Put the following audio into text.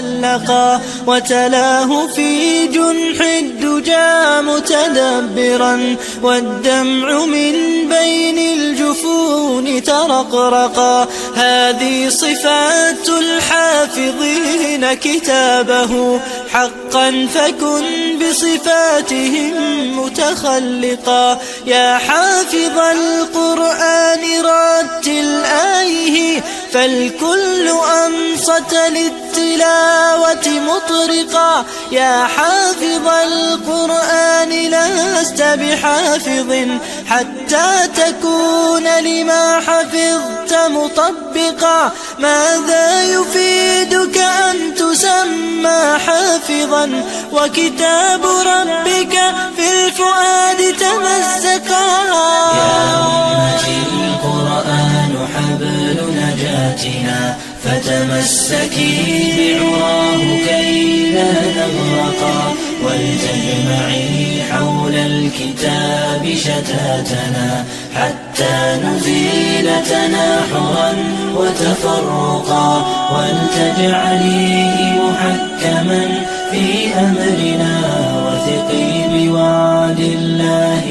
تألقا وتلاه في جنح الدجى متدبرا، والدمع من بين الجفون ترقرقا. هذه صفات الحافظين كتابه حقا، فكن بصفاتهم متخلقا. يا حافظ القرآن رتل آيه، فالكل أنصت للتلاوة مطرقا. يا حافظ القرآن لست بحافظ حتى تكون لما حفظت مطبقا. ماذا يفيدك أن تسمى حافظا وكتاب ربك في الفؤاد تمزقا؟ يا أمتي القرآن حبل نجاتنا، فتمسكي بعراه كي لا نغرقا. ولتجمعي حول الكتاب شتاتنا، حتى نزيل تناحرا وتفرقا. ولتجعليه محكما في أمرنا، وثقي بوعد الله